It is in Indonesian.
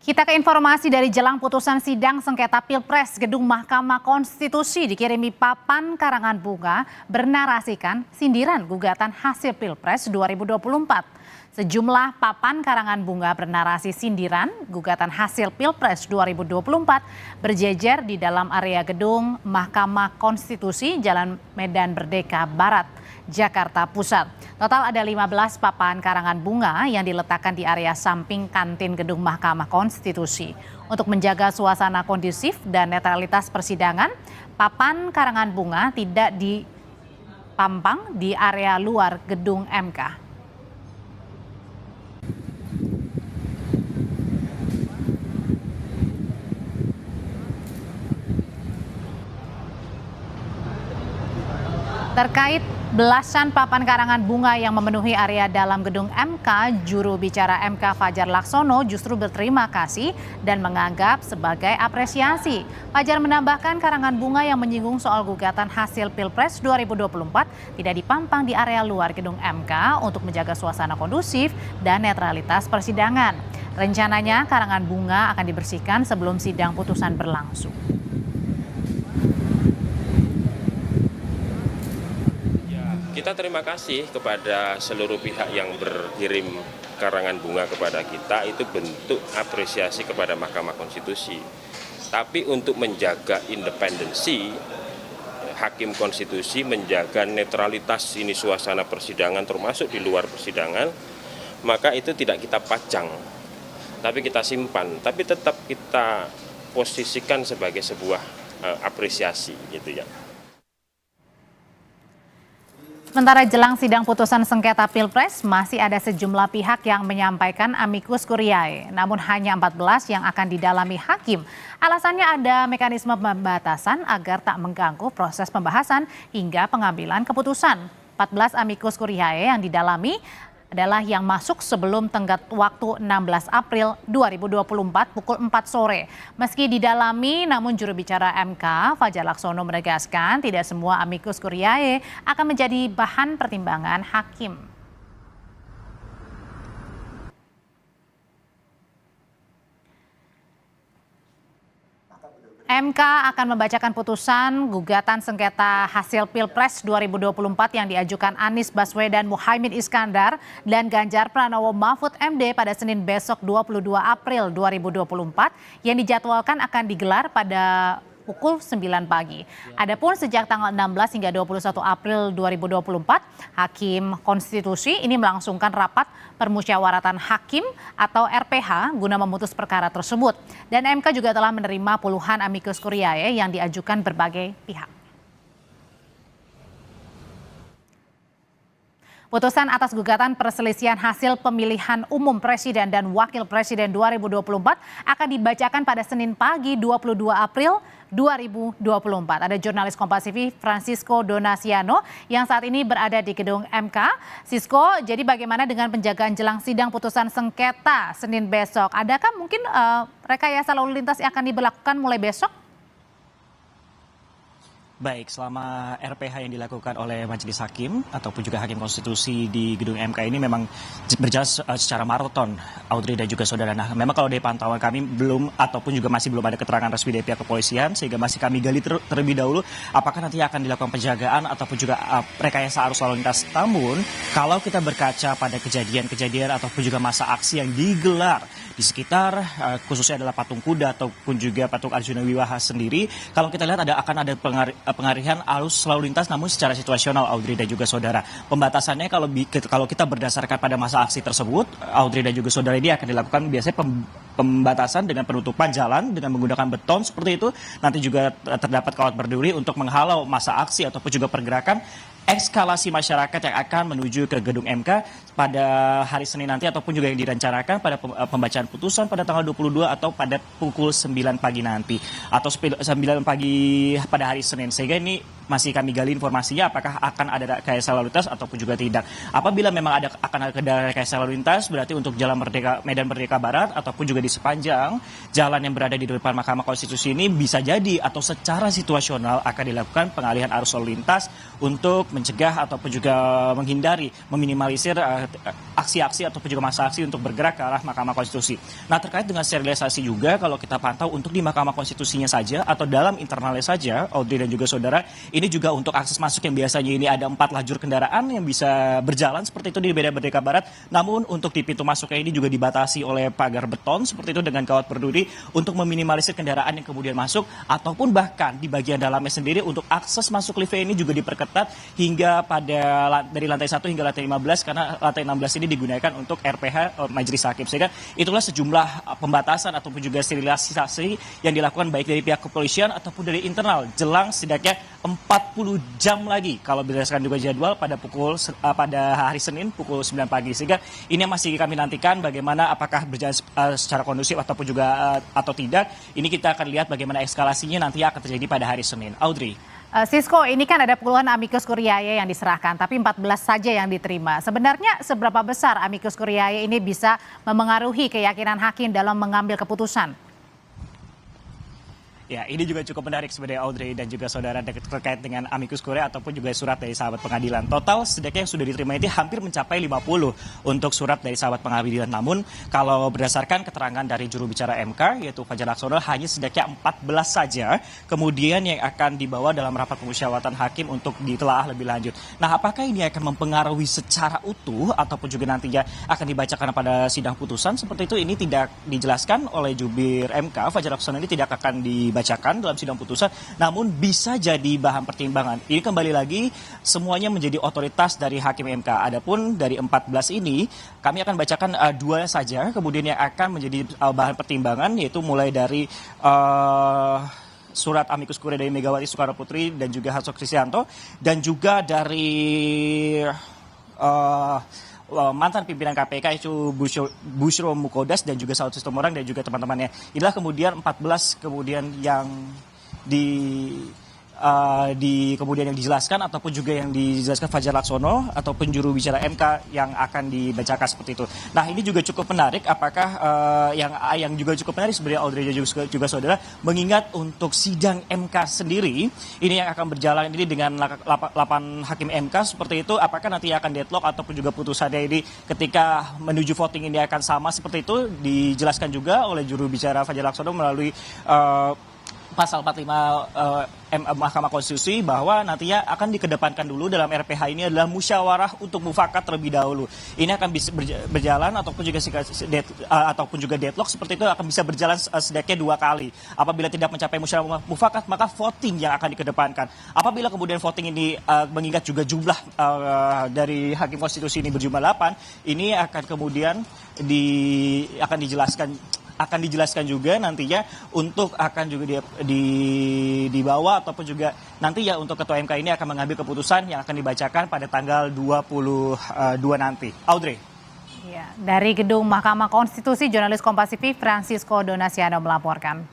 Kita ke informasi dari jelang putusan sidang sengketa Pilpres, Gedung Mahkamah Konstitusi dikirimi papan karangan bunga bernarasikan sindiran gugatan hasil Pilpres 2024. Sejumlah papan karangan bunga bernarasi sindiran gugatan hasil Pilpres 2024 berjejer di dalam area Gedung Mahkamah Konstitusi Jalan Medan Merdeka Barat, Jakarta Pusat. Total ada 15 papan karangan bunga yang diletakkan di area samping kantin Gedung Mahkamah Konstitusi. Untuk menjaga suasana kondusif dan netralitas persidangan, papan karangan bunga tidak dipampang di area luar gedung MK. Terkait belasan papan karangan bunga yang memenuhi area dalam gedung MK, juru bicara MK Fajar Laksono justru berterima kasih dan menganggap sebagai apresiasi. Fajar menambahkan karangan bunga yang menyinggung soal gugatan hasil Pilpres 2024 tidak dipampang di area luar gedung MK untuk menjaga suasana kondusif dan netralitas persidangan. Rencananya karangan bunga akan dibersihkan sebelum sidang putusan berlangsung. Kita terima kasih kepada seluruh pihak yang berkirim karangan bunga kepada kita, itu bentuk apresiasi kepada Mahkamah Konstitusi. Tapi untuk menjaga independensi Hakim Konstitusi, menjaga netralitas ini suasana persidangan termasuk di luar persidangan, maka itu tidak kita pajang, tapi kita simpan, tapi tetap kita posisikan sebagai sebuah apresiasi gitu ya. Sementara jelang sidang putusan sengketa Pilpres, masih ada sejumlah pihak yang menyampaikan amicus curiae, namun hanya 14 yang akan didalami hakim. Alasannya ada mekanisme pembatasan agar tak mengganggu proses pembahasan hingga pengambilan keputusan. 14 amicus curiae yang didalami adalah yang masuk sebelum tenggat waktu 16 April 2024 pukul 4 sore. Meski didalami, namun juru bicara MK Fajar Laksono menegaskan tidak semua amicus curiae akan menjadi bahan pertimbangan hakim. MK akan membacakan putusan gugatan sengketa hasil Pilpres 2024 yang diajukan Anies Baswedan Muhaimin Iskandar dan Ganjar Pranowo Mahfud MD pada Senin besok 22 April 2024 yang dijadwalkan akan digelar pada pukul 9 pagi. Adapun sejak tanggal 16 hingga 21 April 2024, Hakim Konstitusi ini melangsungkan rapat permusyawaratan hakim atau RPH guna memutus perkara tersebut. Dan MK juga telah menerima puluhan amicus curiae yang diajukan berbagai pihak. Putusan atas gugatan perselisihan hasil pemilihan umum Presiden dan Wakil Presiden 2024 akan dibacakan pada Senin pagi 22 April 2024. Ada jurnalis Kompas TV Francisco Donasiano yang saat ini berada di gedung MK. Sisko, jadi bagaimana dengan penjagaan jelang sidang putusan sengketa Senin besok? Adakah mungkin rekayasa lalu lintas yang akan diberlakukan mulai besok? Baik, selama RPH yang dilakukan oleh Majelis Hakim ataupun juga Hakim Konstitusi di gedung MK ini memang berjalan secara maraton, Audrey dan juga saudara. Nah, memang kalau dari pantauan kami belum ataupun juga masih belum ada keterangan resmi dari pihak kepolisian, sehingga masih kami gali terlebih dahulu apakah nanti akan dilakukan penjagaan ataupun juga rekayasa arus lalu lintas. Namun, kalau kita berkaca pada kejadian-kejadian ataupun juga masa aksi yang digelar di sekitar khususnya adalah Patung Kuda ataupun juga Patung Arjuna Wiwaha sendiri, kalau kita lihat akan ada pengalihan arus lalu lintas namun secara situasional, Audrey dan juga saudara. Pembatasannya kalau kita berdasarkan pada masa aksi tersebut, Audrey dan juga saudara, ini akan dilakukan biasanya pembatasan dengan penutupan jalan dengan menggunakan beton seperti itu. Nanti juga terdapat kawat berduri untuk menghalau masa aksi ataupun juga pergerakan eskalasi masyarakat yang akan menuju ke gedung MK pada hari Senin nanti ataupun juga yang direncanakan pada pembacaan putusan pada tanggal 22 atau pada pukul 9 pagi nanti atau 9 pagi pada hari Senin. Sehingga ini masih kami gali informasinya apakah akan ada rekayasa lalu lintas ataupun juga tidak. Apabila memang akan ada rekayasa lalu lintas, berarti untuk Jalan Medan Merdeka Barat ataupun juga di sepanjang jalan yang berada di depan Mahkamah Konstitusi ini bisa jadi atau secara situasional akan dilakukan pengalihan arus lalu lintas untuk mencegah ataupun juga menghindari, meminimalisir aksi-aksi ataupun juga masa aksi untuk bergerak ke arah Mahkamah Konstitusi. Nah, terkait dengan sterilisasi juga, kalau kita pantau untuk di Mahkamah Konstitusinya saja atau dalam internalnya saja, Audrey dan juga saudara, ini juga untuk akses masuk yang biasanya ini ada 4 lajur kendaraan yang bisa berjalan seperti itu di Medan Merdeka Barat. Namun untuk di pintu masuknya ini juga dibatasi oleh pagar beton seperti itu dengan kawat berduri untuk meminimalisir kendaraan yang kemudian masuk, ataupun bahkan di bagian dalamnya sendiri untuk akses masuk lift ini juga diperketat hingga dari lantai 1 hingga lantai 15, karena lantai 16 ini digunakan untuk RPH Majelis Hakim. Sehingga itulah sejumlah pembatasan ataupun juga sterilisasi yang dilakukan baik dari pihak kepolisian ataupun dari internal jelang setidaknya 40 jam lagi kalau berdasarkan juga jadwal pada hari Senin pukul 9 pagi. Sehingga ini yang masih kami nantikan bagaimana apakah berjalan secara kondusif ataupun juga atau tidak. Ini kita akan lihat bagaimana eskalasinya nanti akan terjadi pada hari Senin. Audrey. Sisko, ini kan ada puluhan amicus curiae yang diserahkan, tapi 14 saja yang diterima. Sebenarnya seberapa besar amicus curiae ini bisa memengaruhi keyakinan hakim dalam mengambil keputusan? Ya, ini juga cukup menarik sebenarnya Audrey dan juga saudara terkait dengan amicus curiae ataupun juga surat dari sahabat pengadilan. Total setidaknya yang sudah diterima itu hampir mencapai 50 untuk surat dari sahabat pengadilan. Namun kalau berdasarkan keterangan dari juru bicara MK yaitu Fajar Laksono hanya setidaknya 14 saja kemudian yang akan dibawa dalam rapat pemusyawaratan hakim untuk ditelaah lebih lanjut. Nah, apakah ini akan mempengaruhi secara utuh ataupun juga nantinya akan dibacakan pada sidang putusan seperti itu, ini tidak dijelaskan oleh jubir MK. Fajar Laksono ini tidak akan dibacakan dalam sidang putusan, namun bisa jadi bahan pertimbangan. Ini kembali lagi semuanya menjadi otoritas dari hakim MK. Adapun dari 14 ini kami akan bacakan 2 saja, kemudian yang akan menjadi bahan pertimbangan yaitu mulai dari surat amicus curiae dari Megawati Soekarno Putri dan juga Hasto Kristianto, dan juga dari mantan pimpinan KPK itu Bushro Mukodas dan juga Saud Sitomorang dan juga teman-temannya. Inilah kemudian 14 kemudian yang kemudian yang dijelaskan ataupun juga yang dijelaskan Fajar Laksono ataupun juru bicara MK yang akan dibacakan seperti itu. Nah, ini juga cukup menarik apakah yang juga cukup menarik sebenarnya Audrey dan juga saudara, mengingat untuk sidang MK sendiri ini yang akan berjalan ini dengan 8 hakim MK seperti itu, apakah nanti akan deadlock ataupun juga putusannya ini ketika menuju voting ini akan sama seperti itu, dijelaskan juga oleh juru bicara Fajar Laksono melalui pasal 45 Mahkamah Konstitusi bahwa nantinya akan dikedepankan dulu dalam RPH ini adalah musyawarah untuk mufakat terlebih dahulu. Ini akan bisa berjalan ataupun juga deadlock seperti itu akan bisa berjalan setidaknya 2 kali. Apabila tidak mencapai musyawarah mufakat maka voting yang akan dikedepankan. Apabila kemudian voting ini mengingat juga jumlah dari hakim konstitusi ini berjumlah 8, ini akan kemudian akan dijelaskan juga nantinya untuk akan juga dibawa ataupun juga nanti ya untuk Ketua MK ini akan mengambil keputusan yang akan dibacakan pada tanggal 22 nanti. Audrey. Ya, dari gedung Mahkamah Konstitusi, jurnalis Kompas TV Francisco Donasiano melaporkan.